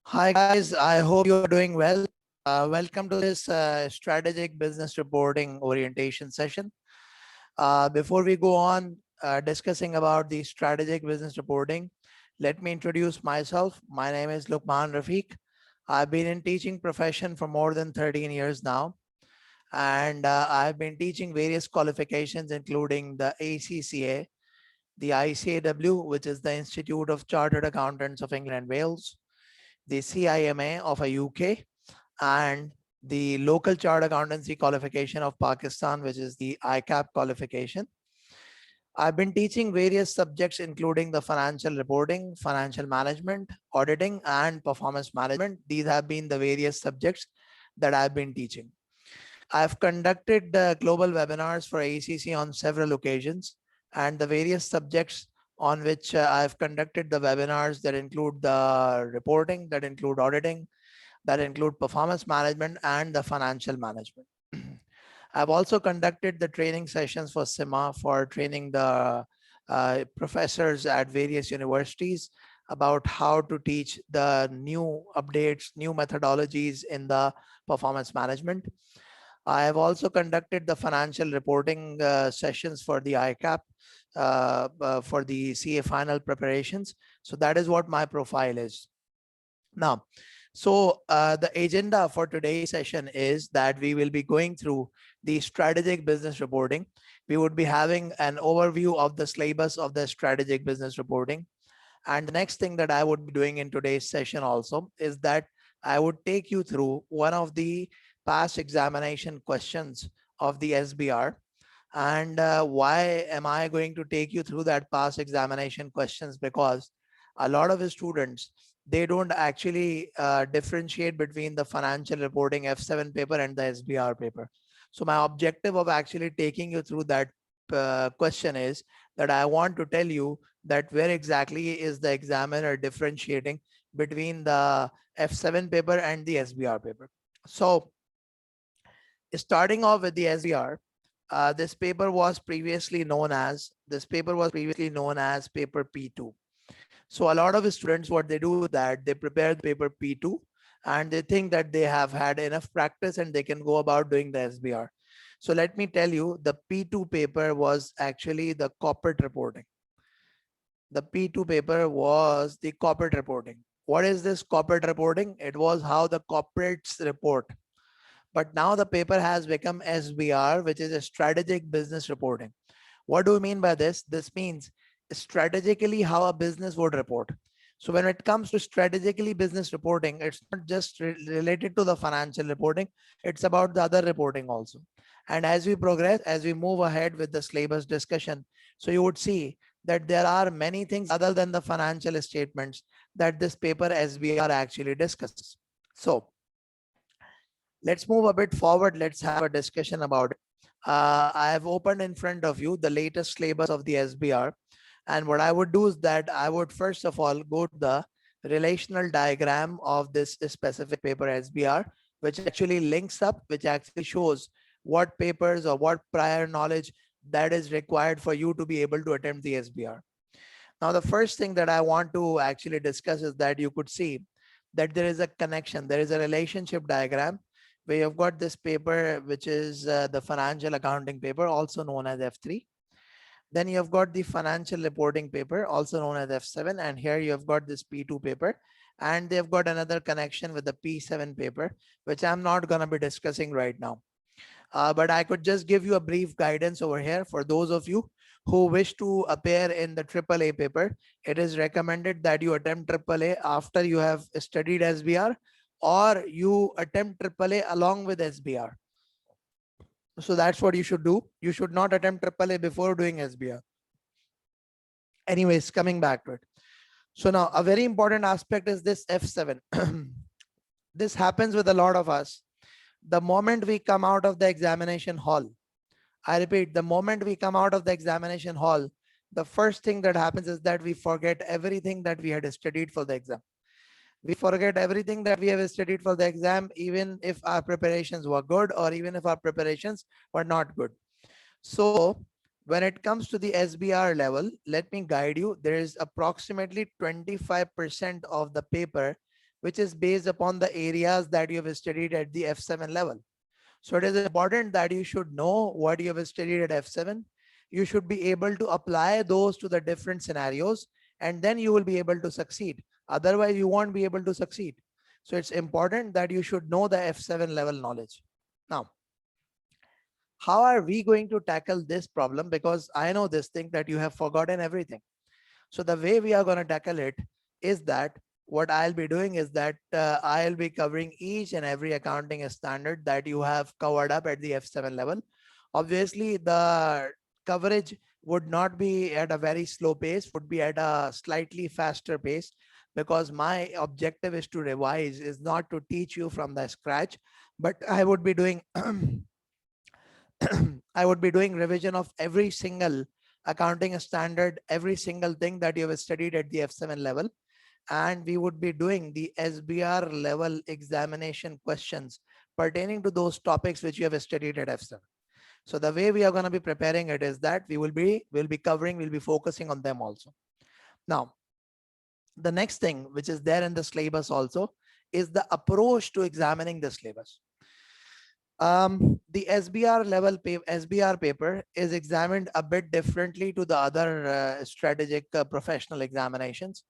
Hi guys, I hope you are doing well. Welcome to this strategic business reporting orientation session. Before we go on discussing about the strategic business reporting, let me introduce myself. My name is Lukman Rafiq. I've been in teaching profession for more than 13 years now, and I've been teaching various qualifications including the ACCA, the ICAW, which is the Institute of Chartered Accountants of England and Wales, the CIMA of a UK, and the local chartered accountancy qualification of Pakistan, which is the ICAP qualification. I've been teaching various subjects, including the financial reporting, financial management, auditing, and performance management. These have been the various subjects that I've been teaching. I've conducted global webinars for ACC on several occasions, and the various subjects on which I've conducted the webinars that include the reporting, that include auditing, that include performance management and the financial management. I've also conducted the training sessions for CIMA for training the professors at various universities about how to teach the new updates, new methodologies in the performance management. I have also conducted the financial reporting sessions for the ICAP for the CA final preparations. So that is what my profile is. Now, so the agenda for today's session is that we will be going through the strategic business reporting. We would be having an overview of the syllabus of the strategic business reporting. And the next thing that I would be doing in today's session also is that I would take you through one of the past examination questions of the SBR. And why am I going to take you through that past examination questions? Because a lot of the students, they don't actually differentiate between the financial reporting F7 paper and the SBR paper. So my objective of actually taking you through that question is that I want to tell you that where exactly is the examiner differentiating between the F7 paper and the SBR paper. So starting off with the SBR, this paper was previously known as paper P2. So a lot of students, what they do that they prepare the paper P2 and they think that they have had enough practice and they can go about doing the SBR. So let me tell you, the P2 paper was actually the corporate reporting. The P2 paper was the corporate reporting. What is this corporate reporting? It was how the corporates report. But now the paper has become SBR, which is a strategic business reporting. What do we mean by this? This means strategically how a business would report. So when it comes to strategically business reporting, it's not just related to the financial reporting, it's about the other reporting also. And as we progress, as we move ahead with the syllabus discussion, so you would see that there are many things other than the financial statements that this paper SBR actually discusses. So let's move a bit forward. Let's have a discussion about it. I have opened in front of you the latest syllabus of the SBR. And what I would do is that I would first of all go to the relational diagram of this specific paper SBR, which actually links up, which actually shows what papers or what prior knowledge that is required for you to be able to attempt the SBR. Now, the first thing that I want to actually discuss is that you could see that there is a connection, there is a relationship diagram where you've got this paper, which is the financial accounting paper, also known as F3. Then you've got the financial reporting paper, also known as F7. And here you've got this P2 paper. And they've got another connection with the P7 paper, which I'm not going to be discussing right now. But I could just give you a brief guidance over here for those of you who wish to appear in the AAA paper. It is recommended that you attempt AAA after you have studied SBR, or you attempt AAA along with SBR. So that's what you should do. You should not attempt AAA before doing SBR. Anyways, coming back to it. So now a very important aspect is this F7. This happens with a lot of us. The moment we come out of the examination hall, I repeat, the moment we come out of the examination hall, the first thing that happens is that we forget everything that we had studied for the exam. We forget everything that we have studied for the exam, even if our preparations were good or even if our preparations were not good. So when it comes to the SBR level, let me guide you. There is approximately 25% of the paper which is based upon the areas that you have studied at the F7 level. So it is important that you should know what you have studied at F7. You should be able to apply those to the different scenarios, and then you will be able to succeed. Otherwise, you won't be able to succeed. So it's important that you should know the F7 level knowledge. Now, how are we going to tackle this problem? Because I know this thing that you have forgotten everything. So the way we are going to tackle it is that what I'll be doing is that I'll be covering each and every accounting standard that you have covered up at the F7 level. Obviously, the coverage would not be at a very slow pace, would be at a slightly faster pace, because my objective is to revise, is not to teach you from the scratch, but I would be doing I would be doing revision of every single accounting standard, every single thing that you have studied at the F7 level. And we would be doing the SBR level examination questions pertaining to those topics which you have studied at F7. So the way we are going to be preparing it is that we'll be focusing on them also. Now, the next thing which is there in the syllabus also is the approach to examining the syllabus. The SBR paper is examined a bit differently to the other strategic professional examinations.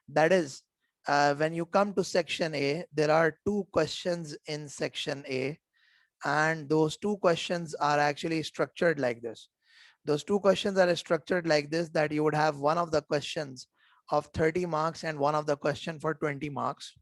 That is, when you come to section A, there are 2 questions in section A, and those 2 questions are actually structured like this. Those 2 questions are structured like this, that you would have one of the questions of 30 marks and one of the question for 20 marks.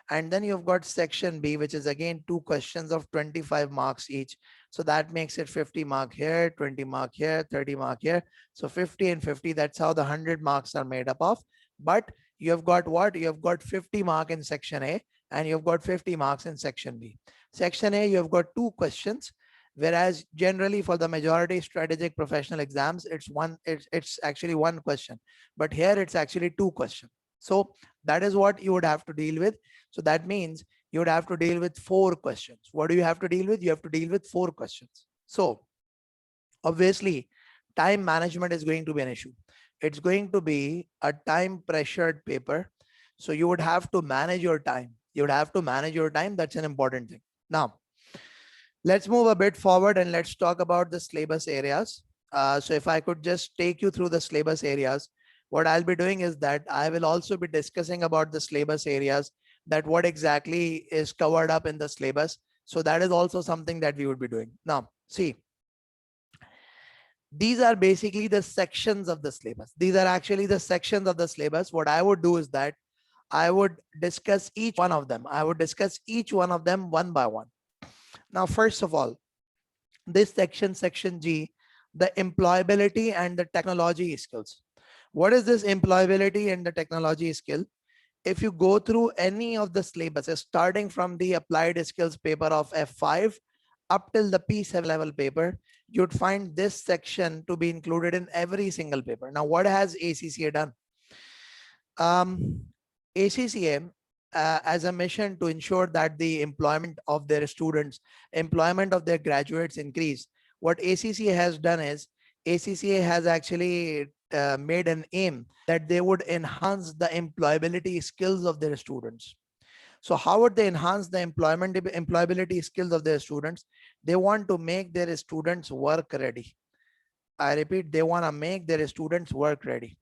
And then you've got section B, which is again 2 questions of 25 marks each. So that makes it 50 mark here, 20 mark here, 30 mark here. So 50 and 50, that's how the 100 marks are made up of. But you have got what? You have got 50 mark in section A, and you've got 50 marks in section B. Section A, you have got 2 questions, whereas generally for the majority strategic professional exams, it's actually 1 question. But here it's actually 2 questions. So that is what you would have to deal with. So that means you would have to deal with 4 questions. What do you have to deal with? You have to deal with 4 questions. So obviously, time management is going to be an issue. It's going to be a time pressured paper. So you would have to manage your time. You would have to manage your time. That's an important thing. Now, let's move a bit forward and let's talk about the syllabus areas. So if I could just take you through the syllabus areas, what I'll be doing is that I will also be discussing about the syllabus areas, that what exactly is covered up in the syllabus. So that is also something that we would be doing. Now, see, these are basically the sections of the syllabus. These are actually the sections of the syllabus. What I would do is that I would discuss each one of them. I would discuss each one of them one by one. Now, first of all, this section, section G, the employability and the technology skills. What is this employability and the technology skill? If you go through any of the syllabuses, starting from the applied skills paper of F5 up till the P7 level paper, you'd find this section to be included in every single paper. Now, what has ACCA done? ACCA, as a mission to ensure that the employment of their students, employment of their graduates increase, what ACCA has done is, ACCA has actually made an aim that they would enhance the employability skills of their students. So how would they enhance the employability skills of their students? They want to make their students work ready. I repeat, they want to make their students work ready.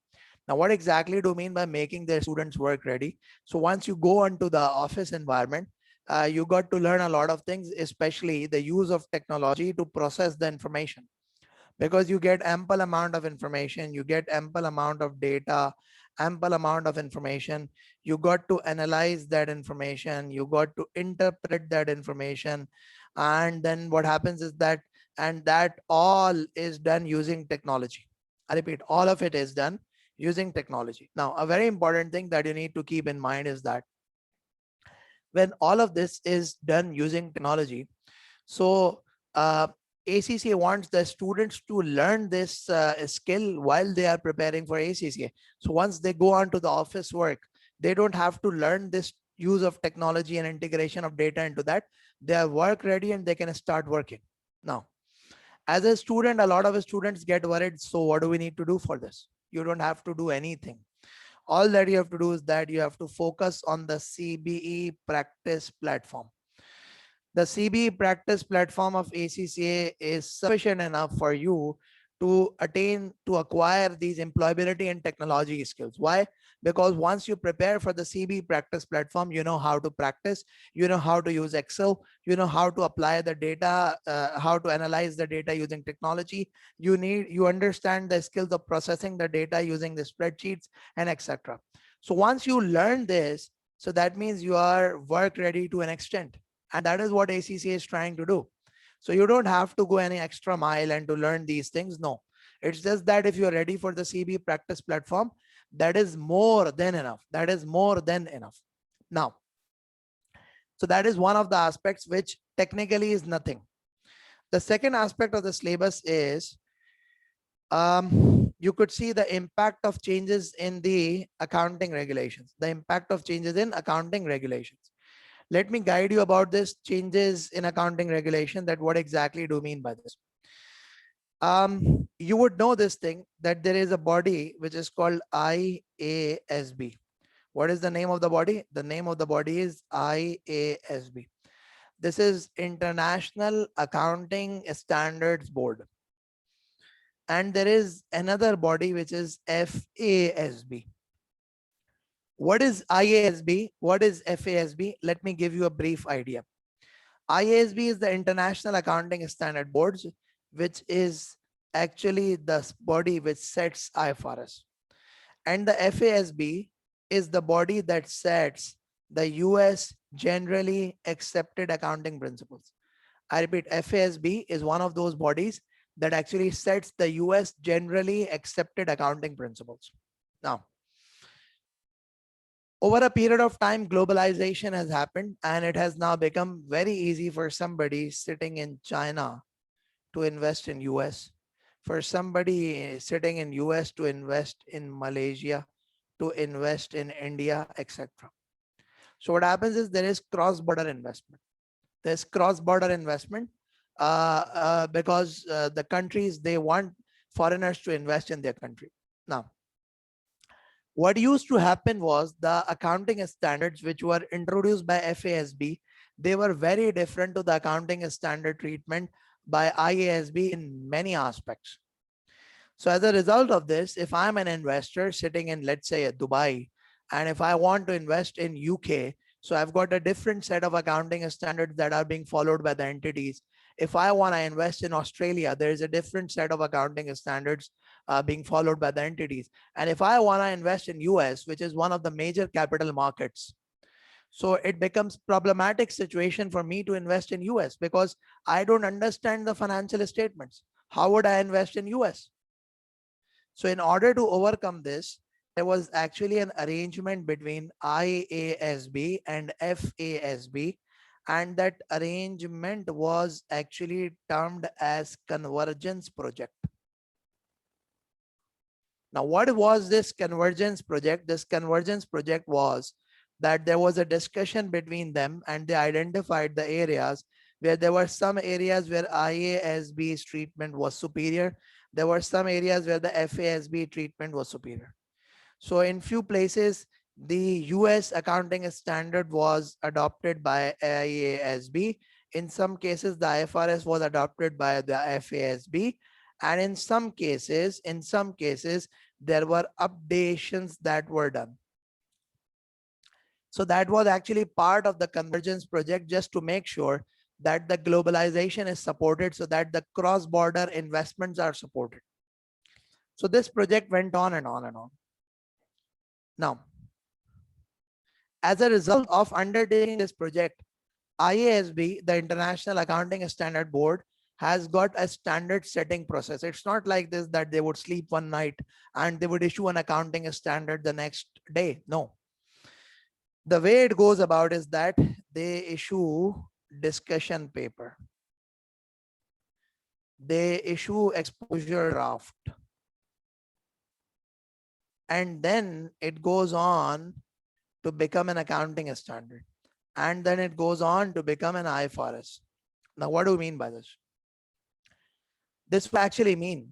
Now, what exactly do you mean by making their students work ready? So once you go onto the office environment, you got to learn a lot of things, especially the use of technology to process the information, because you get ample amount of information, you get ample amount of data, ample amount of information. You got to analyze that information, you got to interpret that information. And then what happens is that, and that all is done using technology. I repeat, all of it is done using technology. Now, a very important thing that you need to keep in mind is that when all of this is done using technology, so ACCA wants the students to learn this skill while they are preparing for ACCA. So once they go on to the office work, they don't have to learn this use of technology and integration of data into that. They are work ready and they can start working. Now, as a student, a lot of students get worried. So what do we need to do for this? You don't have to do anything. All that you have to do is that you have to focus on the CBE practice platform. The CBE practice platform of ACCA is sufficient enough for you to acquire these employability and technology skills. Why? Because once you prepare for the CBE practice platform, you know how to practice, you know how to use Excel, you know how to apply the data, how to analyze the data using technology. You understand the skills of processing the data using the spreadsheets and etc. So once you learn this, so that means you are work ready to an extent. And that is what ACCA is trying to do. So you don't have to go any extra mile and to learn these things. No, it's just that if you're ready for the CB practice platform, that is more than enough. That is more than enough. Now, so that is one of the aspects which technically is nothing. The second aspect of the syllabus is you could see the impact of changes in the accounting regulations, the impact of changes in accounting regulations. Let me guide you about this changes in accounting regulation, that what exactly do you mean by this. You would know this thing, that there is a body which is called IASB. What is the name of the body? The name of the body is IASB. This is International Accounting Standards Board. And there is another body which is FASB. What is IASB? What is FASB? Let me give you a brief idea. IASB is the International Accounting Standard Boards, which is actually the body which sets IFRS. And the FASB is the body that sets the US generally accepted accounting principles. I repeat, FASB is one of those bodies that actually sets the US generally accepted accounting principles. Now, over a period of time, globalization has happened, and it has now become very easy for somebody sitting in China to invest in US, for somebody sitting in US to invest in Malaysia, to invest in India, etc. So what happens is there is cross-border investment. There's cross-border investment because the countries, they want foreigners to invest in their country. Now, what used to happen was the accounting standards which were introduced by FASB, they were very different to the accounting standard treatment by IASB in many aspects. So as a result of this, if I'm an investor sitting in, let's say, Dubai, and if I want to invest in UK, so I've got a different set of accounting standards that are being followed by the entities. If I want to invest in Australia, there is a different set of accounting standards being followed by the entities. And if I want to invest in US, which is one of the major capital markets, so it becomes problematic situation for me to invest in US because I don't understand the financial statements. How would I invest in US? So in order to overcome this, there was actually an arrangement between IASB and FASB, and that arrangement was actually termed as Convergence Project. Now, what was this Convergence Project? This Convergence Project was that there was a discussion between them, and they identified the areas where there were some areas where IASB's treatment was superior. There were some areas where the FASB treatment was superior. So in few places, the US accounting standard was adopted by IASB. In some cases, the IFRS was adopted by the FASB. And in some cases, there were updations that were done. So that was actually part of the Convergence Project, just to make sure that the globalization is supported, so that the cross-border investments are supported. So this project went on and on and on. Now, as a result of undertaking this project, IASB, the International Accounting Standard Board, has got a standard setting process. It's not like this that they would sleep one night and they would issue an accounting standard the next day. No. The way it goes about is that they issue discussion paper. They issue exposure draft. And then it goes on to become an accounting standard. And then it goes on to become an IFRS. Now, what do we mean by this? This will actually mean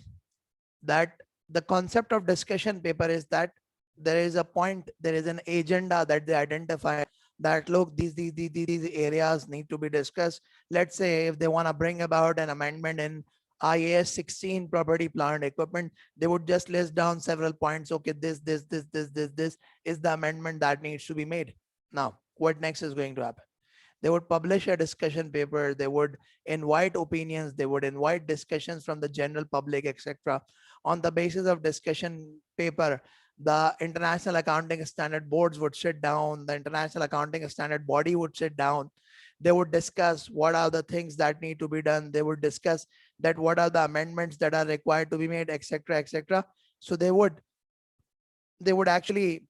that the concept of discussion paper is that there is a point, there is an agenda that they identify that look, these areas need to be discussed. Let's say if they want to bring about an amendment in IAS 16 property, plant, equipment, they would just list down several points. Okay, this is the amendment that needs to be made. Now, what next is going to happen? They would publish a discussion paper, they would invite opinions, they would invite discussions from the general public, etc. On the basis of discussion paper, the international accounting standard boards would sit down, the international accounting standard body would sit down, they would discuss what are the things that need to be done, they would discuss that what are the amendments that are required to be made, etc., etc. So they would actually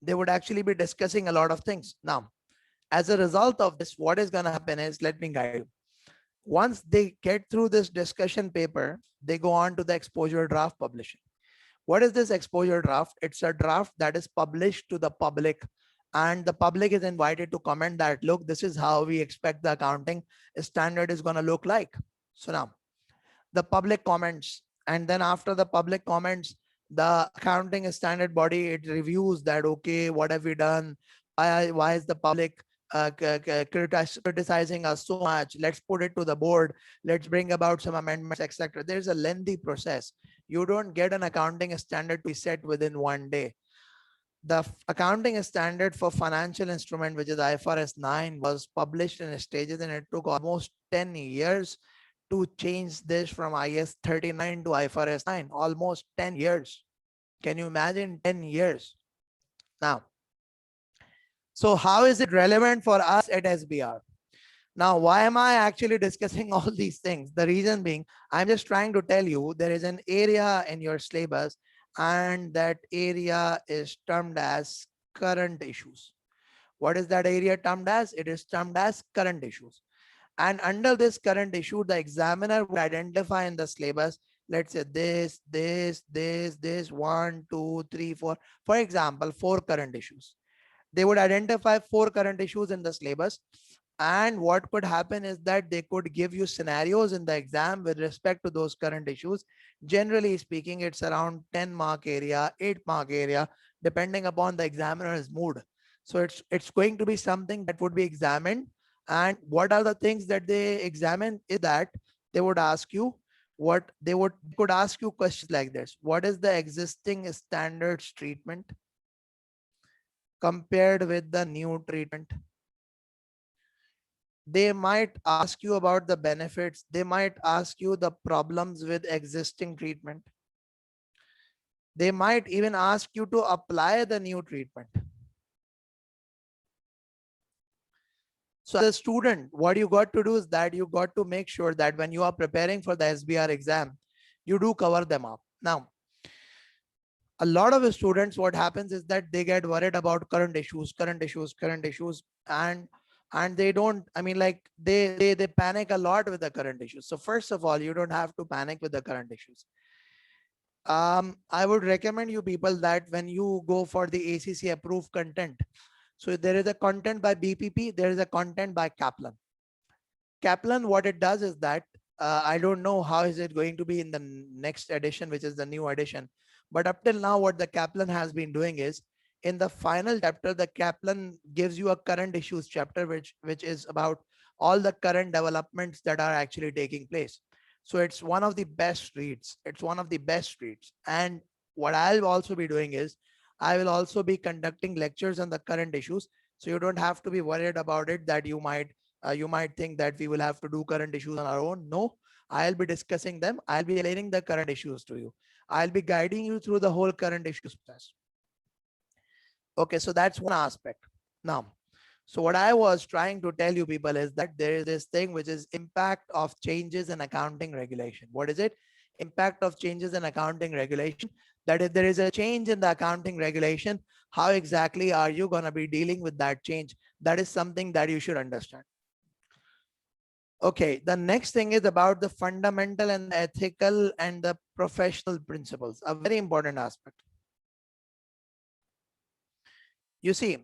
be discussing a lot of things. Now, as a result of this, what is going to happen is, let me guide you. Once they get through this discussion paper, they go on to the exposure draft publishing. What is this exposure draft? It's a draft that is published to the public, and the public is invited to comment that, look, this is how we expect the accounting standard is going to look like. So now the public comments, and then after the public comments, the accounting standard body, it reviews that, okay, what have we done? Why is the public criticizing us so much? Let's put it to the board. Let's bring about some amendments, etc. There's a lengthy process. You don't get an accounting standard to be set within one day. The accounting standard for financial instrument, which is IFRS 9, was published in stages, and it took almost 10 years to change this from IAS 39 to IFRS 9, almost 10 years. Can you imagine 10 years? Now, so how is it relevant for us at SBR? Now, why am I actually discussing all these things? The reason being, I'm just trying to tell you there is an area in your syllabus, and that area is termed as current issues. What is that area termed as? It is termed as current issues. And under this current issue, the examiner would identify in the syllabus, let's say this, 1, 2, 3, 4. For example, 4 current issues. They would identify 4 current issues in the syllabus. And what could happen is that they could give you scenarios in the exam with respect to those current issues. Generally speaking, it's around 10 mark area, 8 mark area, depending upon the examiner's mood. So it's going to be something that would be examined. And what are the things that they examine is that they would ask you could ask you questions like this. What is the existing standards treatment compared with the new treatment? They might ask you about the benefits. They might ask you the problems with existing treatment. They might even ask you to apply the new treatment. So as a student, what you got to do is that you got to make sure that when you are preparing for the SBR exam, you do cover them up. Now, a lot of the students, what happens is that they get worried about current issues, and they don't, I mean, like they panic a lot with the current issues. So first of all, you don't have to panic with the current issues. I would recommend you people that when you go for the ACC approved content, so there is a content by BPP, there is a content by Kaplan. Kaplan, what it does is that I don't know how is it going to be in the next edition, which is the new edition. But up till now, what the Kaplan has been doing is, in the final chapter, the Kaplan gives you a current issues chapter, which is about all the current developments that are actually taking place. So it's one of the best reads. It's one of the best reads. And what I'll also be doing is, I will also be conducting lectures on the current issues. So you don't have to be worried about it that you might think that we will have to do current issues on our own. No, I'll be discussing them. I'll be explaining the current issues to you. I'll be guiding you through the whole current issues process. Okay, so that's one aspect. Now, so what I was trying to tell you people is that there is this thing which is impact of changes in accounting regulation. What is it? Impact of changes in accounting regulation. That if there is a change in the accounting regulation, how exactly are you going to be dealing with that change? That is something that you should understand. Okay, the next thing is about the fundamental and ethical and the professional principles, a very important aspect. You see,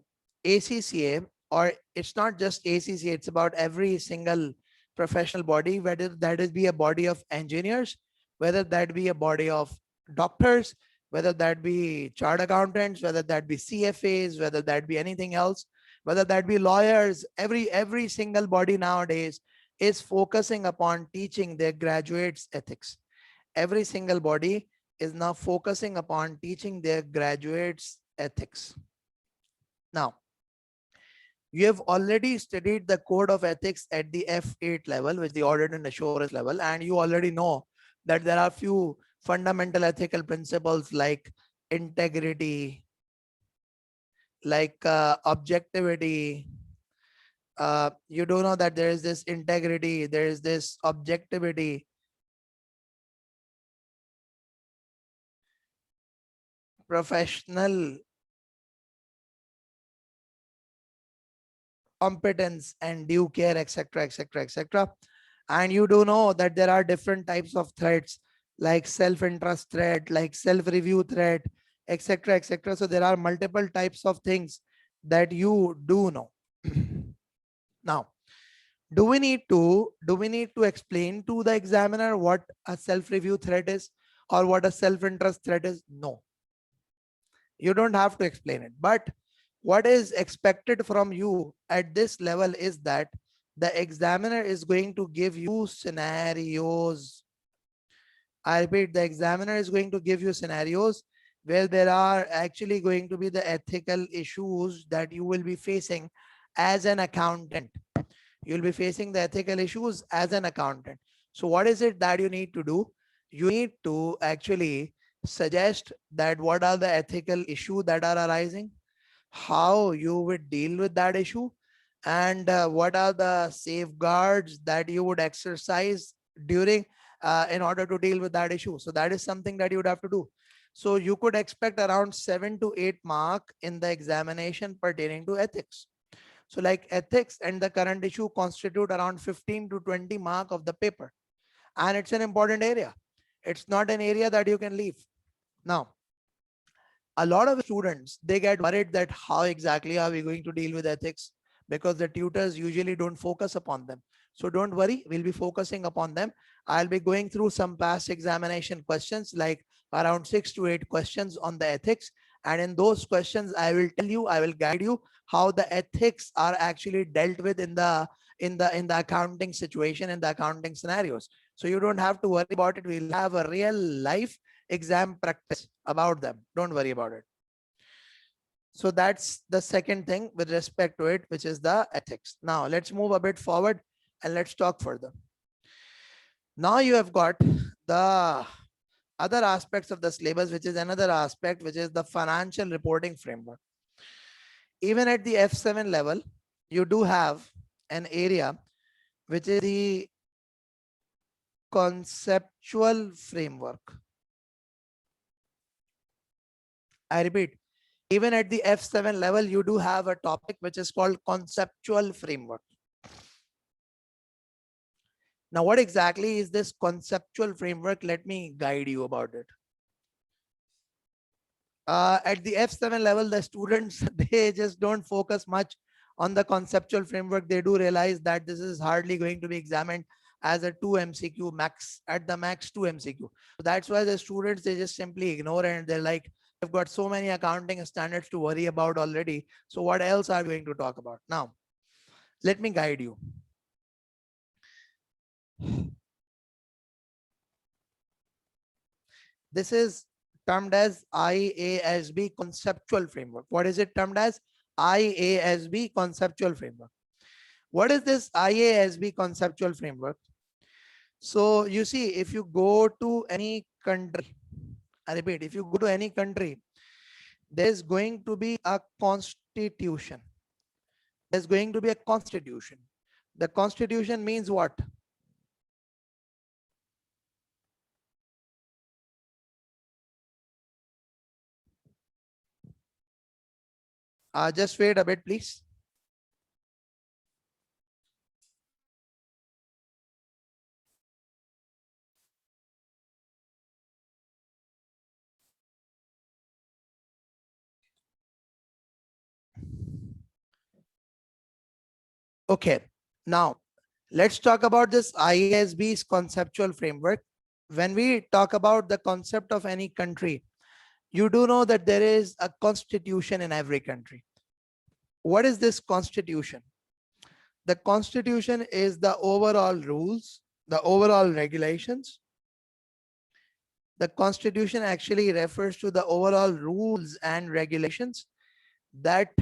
ACCA, or it's not just ACCA, it's about every single professional body, whether that is be a body of engineers, whether that be a body of doctors, whether that be chart accountants, whether that be CFAs, whether that be anything else, whether that be lawyers. Every single body nowadays is focusing upon teaching their graduates ethics. Every single body is now focusing upon teaching their graduates ethics. Now, you have already studied the code of ethics at the F8 level, which is the audit and assurance level, and you already know that there are few fundamental ethical principles like integrity, like objectivity. You do know that there is this integrity, there is this objectivity, professional competence and due care, etc., etc., etc. And you do know that there are different types of threats, like self-interest threat, like self-review threat, etc., etc. So there are multiple types of things that you do know. Now, do we need to explain to the examiner what a self-review threat is or what a self-interest threat is? No, you don't have to explain it. But what is expected from you at this level is that the examiner is going to give you scenarios. I repeat, the examiner is going to give you scenarios where there are actually going to be the ethical issues that you will be facing as an accountant. You'll be facing the ethical issues as an accountant. So what is it that you need to do? You need to actually suggest that what are the ethical issues that are arising, how you would deal with that issue, and what are the safeguards that you would exercise during in order to deal with that issue. So that is something that you would have to do. So you could expect around 7 to 8 mark in the examination pertaining to ethics. So like ethics and the current issue constitute around 15 to 20 mark of the paper. And it's an important area. It's not an area that you can leave. Now, a lot of students, they get worried that how exactly are we going to deal with ethics, because the tutors usually don't focus upon them. So don't worry, we'll be focusing upon them. I'll be going through some past examination questions, like around 6 to 8 questions on the ethics. And in those questions, I will tell you, I will guide you how the ethics are actually dealt with in the accounting situation, in the accounting scenarios. So you don't have to worry about it. We'll have a real life exam practice about them. Don't worry about it. So that's the second thing with respect to it, which is the ethics. Now let's move a bit forward and let's talk further. Now you have got the other aspects of the syllabus, which is another aspect, which is the financial reporting framework. Even at the F7 level, you do have an area which is the conceptual framework. I repeat, even at the F7 level, you do have a topic which is called conceptual framework. Now, what exactly is this conceptual framework? Let me guide you about it. At the F7 level, the students, they just don't focus much on the conceptual framework. They do realize that this is hardly going to be examined as a 2 MCQ max, at the max 2 MCQ. So that's why the students, they just simply ignore it, and they're like, I've got so many accounting standards to worry about already. So what else are we going to talk about? Now, let me guide you. This is termed as IASB conceptual framework. What is it termed as? IASB conceptual framework. What is this IASB conceptual framework? So you see, if you go to any country, I repeat, if you go to any country, there is going to be a constitution. There's going to be a constitution. The constitution means what? Just wait a bit, please. Okay, now let's talk about this IASB's conceptual framework. When we talk about the concept of any country, You do know that there is a constitution in every country. What is this constitution? The constitution is the overall rules, the overall regulations. The constitution actually refers to the overall rules and regulations that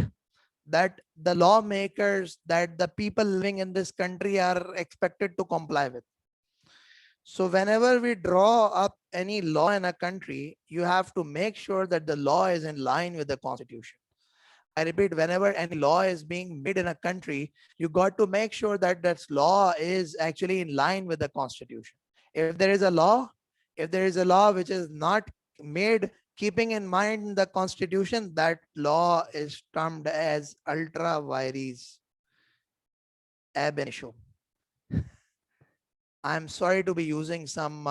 the lawmakers, that the people living in this country are expected to comply with. So whenever we draw up any law in a country, you have to make sure that the law is in line with the constitution. I repeat, whenever any law is being made in a country, you got to make sure that that law is actually in line with the constitution. If there is a law, if there is a law which is not made keeping in mind the constitution, that law is termed as ultra vires ab initio. I'm sorry to be using some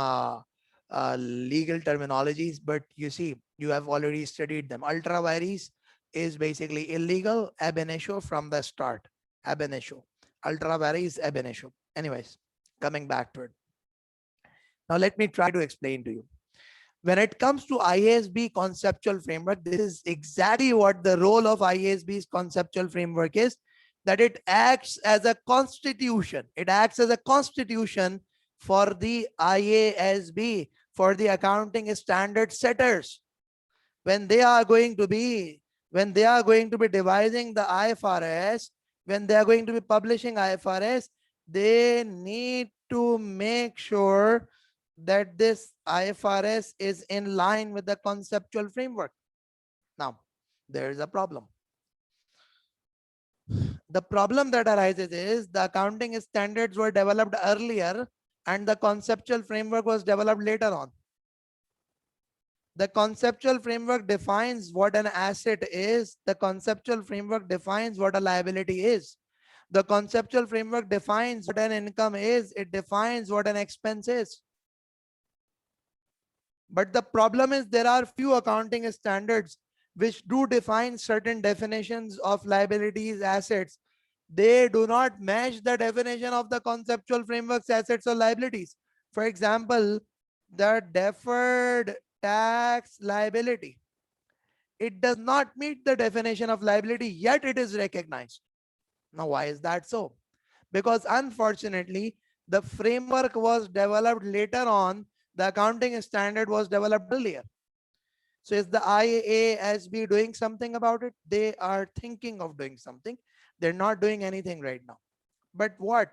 legal terminologies, but you see, you have already studied them. Ultra vires is basically illegal ab initio from the start. Ab initio. Ultra vires ab initio. Anyways, coming back to it. Now let me try to explain to you. When it comes to IASB conceptual framework, this is exactly what the role of IASB's conceptual framework is, that it acts as a constitution. It acts as a constitution for the IASB, for the accounting standard setters. When they are going to be devising the IFRS, when they are going to be publishing IFRS, they need to make sure that this IFRS is in line with the conceptual framework. Now, there is a problem. The problem that arises is the accounting standards were developed earlier and the conceptual framework was developed later on. The conceptual framework defines what an asset is. The conceptual framework defines what a liability is. The conceptual framework defines what an income is. It defines what an expense is. But the problem is there are few accounting standards which do define certain definitions of liabilities, assets. They do not match the definition of the conceptual framework's assets or liabilities. For example, the deferred tax liability. It does not meet the definition of liability, yet it is recognized. Now, why is that so? Because unfortunately, the framework was developed later on. The accounting standard was developed earlier. So is the IASB doing something about it? They are thinking of doing something. They're not doing anything right now. But what,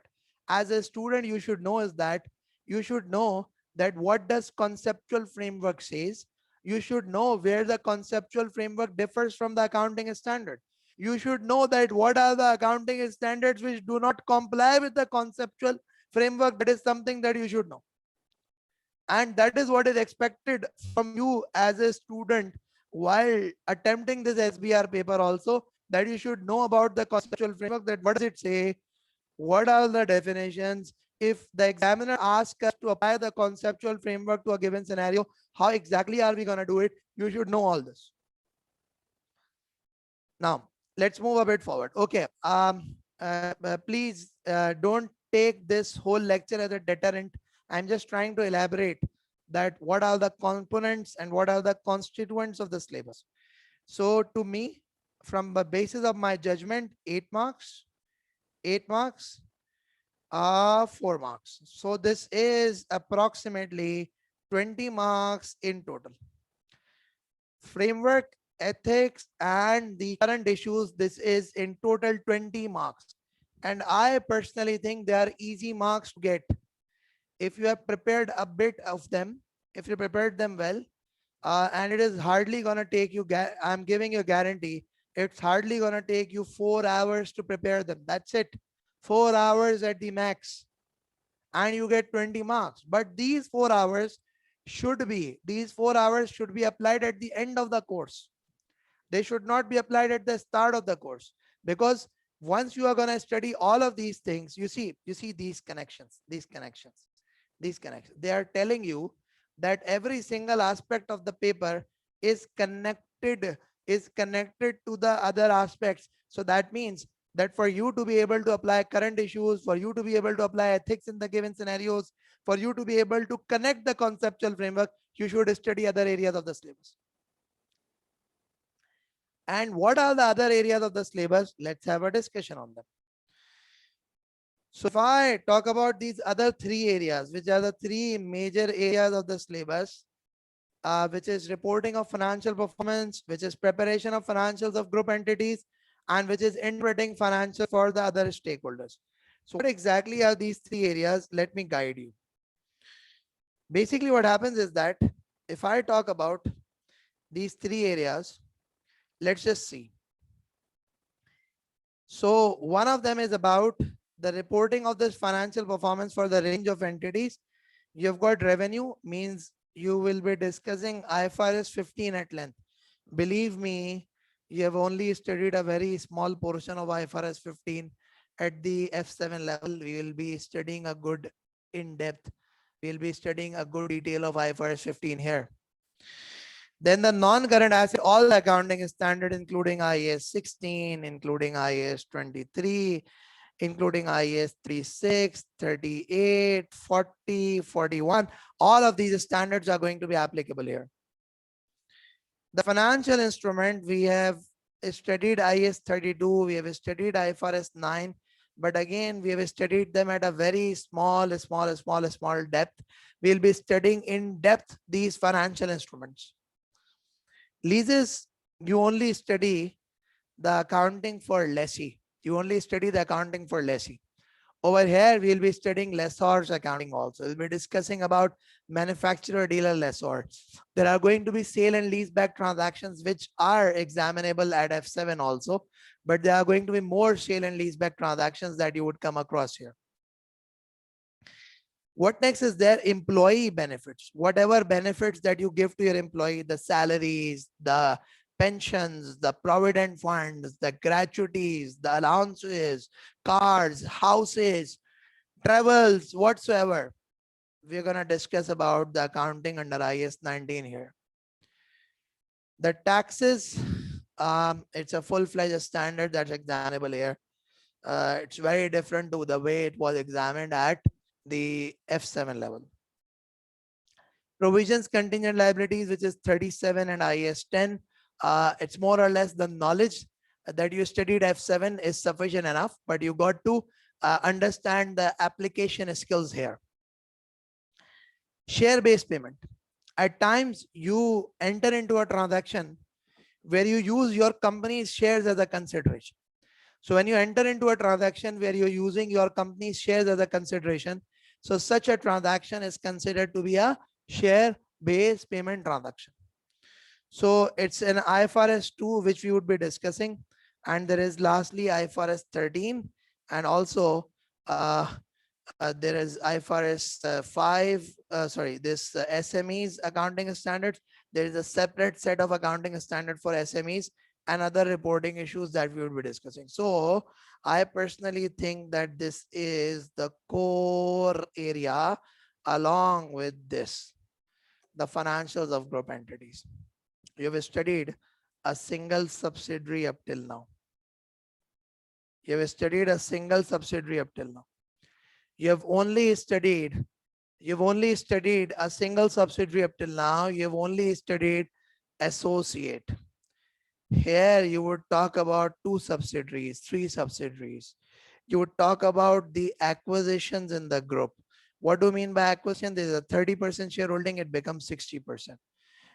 as a student, you should know is that you should know that what does conceptual framework says. You should know where the conceptual framework differs from the accounting standard. You should know that what are the accounting standards which do not comply with the conceptual framework. That is something that you should know. And that is what is expected from you as a student while attempting this SBR paper also, that you should know about the conceptual framework, that what does it say, what are the definitions. If the examiner asks us to apply the conceptual framework to a given scenario, how exactly are we going to do it? You should know all this. Now, let's move a bit forward. Okay. Please don't take this whole lecture as a deterrent. I'm just trying to elaborate that what are the components and what are the constituents of the syllabus. So to me, from the basis of my judgment, 8 marks, 4 marks. So this is approximately 20 marks in total. Framework, ethics, and the current issues, this is in total 20 marks. And I personally think they are easy marks to get. If you have prepared a bit of them, if you prepared them well, and it is hardly going to take you, I'm giving you a guarantee, it's hardly going to take you 4 hours to prepare them. That's it. 4 hours at the max. And you get 20 marks. But these 4 hours should be applied at the end of the course. They should not be applied at the start of the course, because once you are going to study all of these things, you see these connections. They are telling you that every single aspect of the paper is connected to the other aspects. So that means that for you to be able to apply current issues, for you to be able to apply ethics in the given scenarios, for you to be able to connect the conceptual framework, you should study other areas of the syllabus. And what are the other areas of the syllabus? Let's have a discussion on them. So if I talk about these other three areas, which are the three major areas of the syllabus, which is reporting of financial performance, which is preparation of financials of group entities, and which is interpreting financial for the other stakeholders. So what exactly are these three areas? Let me guide you. Basically, what happens is that if I talk about these three areas, let's just see. So one of them is about the reporting of this financial performance for the range of entities. You've got revenue, means you will be discussing IFRS 15 at length. Believe me, you have only studied a very small portion of IFRS 15 at the F7 level. We will be studying a good in-depth. We'll be studying a good detail of IFRS 15 here. Then the non-current asset, all the accounting standard, including IAS 16, including IAS 23, including IAS 36, 38, 40, 41. All of these standards are going to be applicable here. The financial instrument, we have studied IAS 32, we have studied IFRS 9, but again, we have studied them at a very small depth. We'll be studying in depth these financial instruments. Leases, you only study the accounting for lessee. You only study the accounting for lessee. Over here, we'll be studying lessors accounting also. We'll be discussing about manufacturer dealer lessor. There are going to be sale and leaseback transactions which are examinable at F7 also, but there are going to be more sale and leaseback transactions that you would come across here. What next is their employee benefits? Whatever benefits that you give to your employee, the salaries, the pensions, the provident funds, the gratuities, the allowances, cars, houses, travels, whatsoever. We're going to discuss about the accounting under IAS 19 here. The taxes, it's a full-fledged standard that's examinable here. It's very different to the way it was examined at the F7 level. Provisions, contingent liabilities, which is 37 and IAS 10. It's more or less the knowledge that you studied F7 is sufficient enough, but you got to understand the application skills here. Share-based payment. At times you enter into a transaction where you use your company's shares as a consideration. So when you enter into a transaction where you're using your company's shares as a consideration, so such a transaction is considered to be a share-based payment transaction. So it's an IFRS 2 which we would be discussing, and there is lastly IFRS 13, and also there is IFRS 5, this SMEs accounting standards. There is a separate set of accounting standard for SMEs and other reporting issues that we would be discussing. So I personally think that this is the core area along with this, the financials of group entities. You have studied a single subsidiary up till now. You have studied a single subsidiary up till now. You've only studied a single subsidiary up till now. You've only studied associate. Here you would talk about 2 subsidiaries, 3 subsidiaries. You would talk about the acquisitions in the group. What do you mean by acquisition? There's a 30% shareholding, it becomes 60%.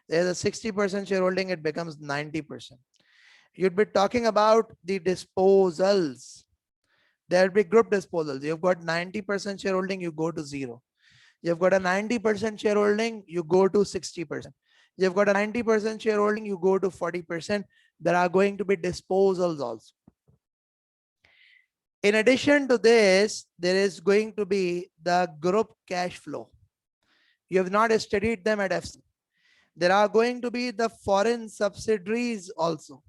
There's a 60% shareholding, it becomes 90%. You'd be talking about the disposals. There'll be group disposals. You've got 90% shareholding, you go to 0. You've got a 90% shareholding, you go to 60%. You've got a 90% shareholding, you go to 40%. There are going to be disposals also. In addition to this, there is going to be the group cash flow. You have not studied them at FC. There are going to be the foreign subsidiaries also.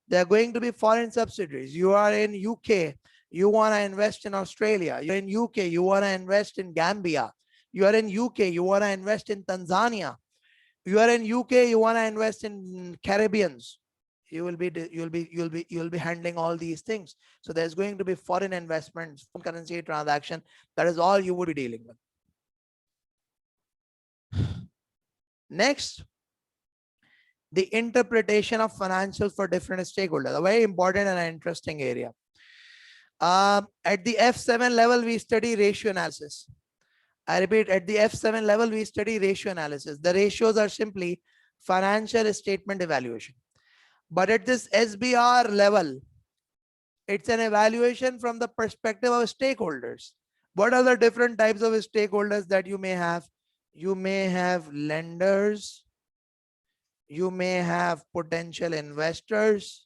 There are going to be foreign subsidiaries. You are in UK, you want to invest in Australia. You're in UK, you want to invest in Gambia. You are in UK, you want to invest in Tanzania. You are in UK, you want to invest in Caribbeans. You'll be handling all these things. So there's going to be foreign investments, foreign currency transaction. That is all you would be dealing with. Next, the interpretation of financials for different stakeholders, a very important and interesting area. At the F7 level, we study ratio analysis. I repeat, at the F7 level, we study ratio analysis. The ratios are simply financial statement evaluation. But at this SBR level, it's an evaluation from the perspective of stakeholders. What are the different types of stakeholders that you may have? You may have lenders. You may have potential investors.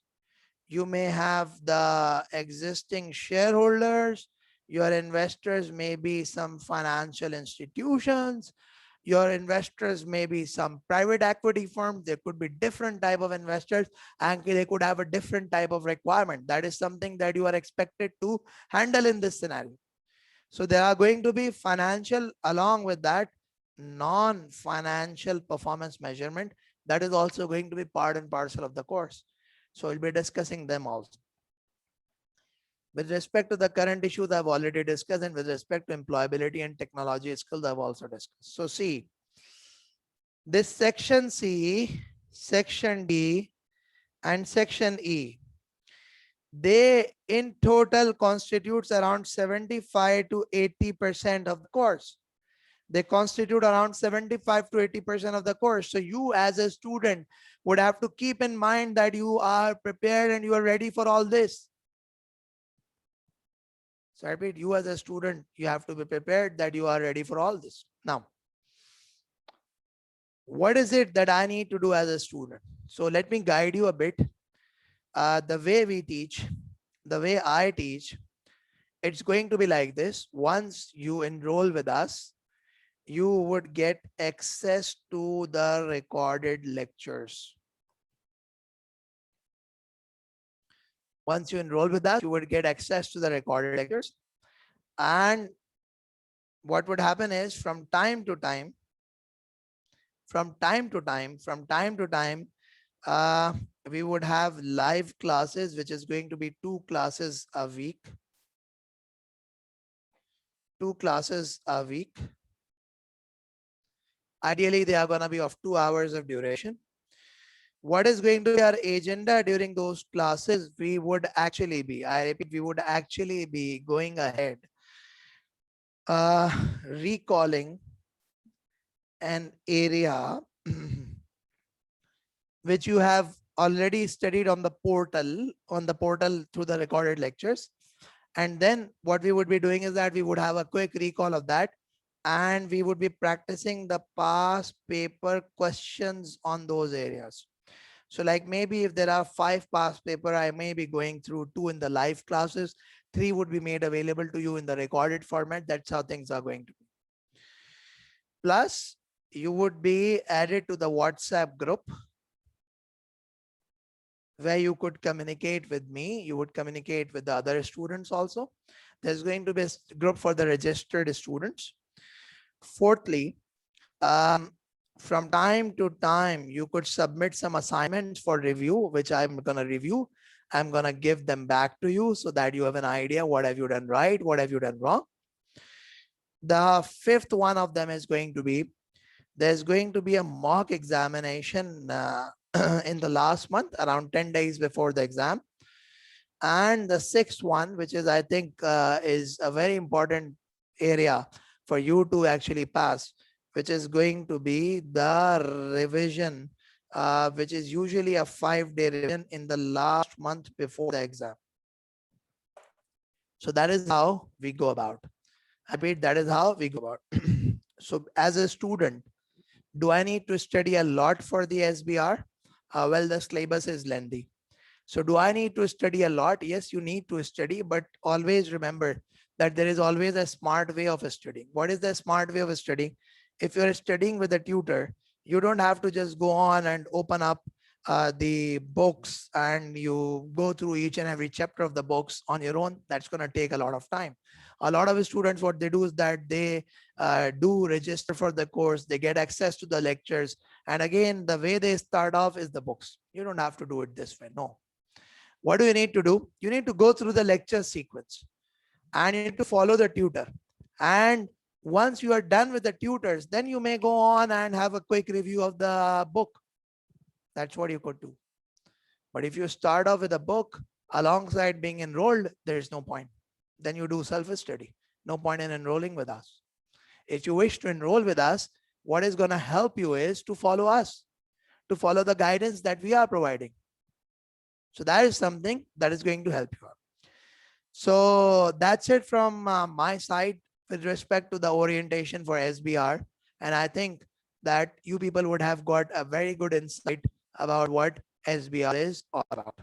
You may have the existing shareholders. Your investors may be some financial institutions. Your investors may be some private equity firms. There could be different type of investors and they could have a different type of requirement. That is something that you are expected to handle in this scenario. So there are going to be financial, along with that, non-financial performance measurement. That is also going to be part and parcel of the course. So we'll be discussing them also. With respect to the current issues, I've already discussed, and with respect to employability and technology skills, I've also discussed. So see, this section C, section D, and section E, they in total constitutes around 75 to 80% of the course. They constitute around 75 to 80% of the course. So you as a student would have to keep in mind that you are prepared and you are ready for all this. So I repeat, you as a student, you have to be prepared that you are ready for all this. Now, what is it that I need to do as a student? So let me guide you a bit. The way we teach, the way I teach, it's going to be like this. Once you enroll with us, you would get access to the recorded lectures. Once you enroll with us, you would get access to the recorded lectures. And what would happen is from time to time, we would have live classes, which is going to be 2 classes a week. 2 classes a week. Ideally, they are going to be of 2 hours of duration. What is going to be our agenda during those classes? We would actually be, I repeat, we would actually be going ahead, recalling an area which you have already studied on the portal through the recorded lectures. And then what we would be doing is that we would have a quick recall of that, and we would be practicing the past paper questions on those areas. So like maybe if there are 5 past paper, I may be going through 2 in the live classes, 3 would be made available to you in the recorded format. That's how things are going to be. Plus, you would be added to the WhatsApp group where you could communicate with me. You would communicate with the other students also. There's going to be a group for the registered students. Fourthly, from time to time, you could submit some assignments for review, which I'm going to review. I'm going to give them back to you so that you have an idea what have you done right, what have you done wrong. The 5th one of them is going to be, there's going to be a mock examination in the last month, around 10 days before the exam. And the 6th one, which is I think is a very important area for you to actually pass, which is going to be the revision, which is usually a 5-day revision in the last month before the exam. So that is how we go about. I repeat, that is how we go about. So as a student, do I need to study a lot for the SBR? Well, the syllabus is lengthy. So do I need to study a lot? Yes, you need to study, but always remember that there is always a smart way of studying. What is the smart way of studying? If you're studying with a tutor, you don't have to just go on and open up the books and you go through each and every chapter of the books on your own. That's going to take a lot of time. A lot of students, what they do is that they do register for the course, they get access to the lectures. And again, the way they start off is the books. You don't have to do it this way. No. What do you need to do? You need to go through the lecture sequence and you need to follow the tutor. And once you are done with the tutors, then you may go on and have a quick review of the book. That's what you could do. But if you start off with a book alongside being enrolled, there is no point. Then you do self-study. No point in enrolling with us. If you wish to enroll with us, what is going to help you is to follow us, to follow the guidance that we are providing. So that is something that is going to help you out. So that's it from my side with respect to the orientation for SBR. And I think that you people would have got a very good insight about what SBR is all about.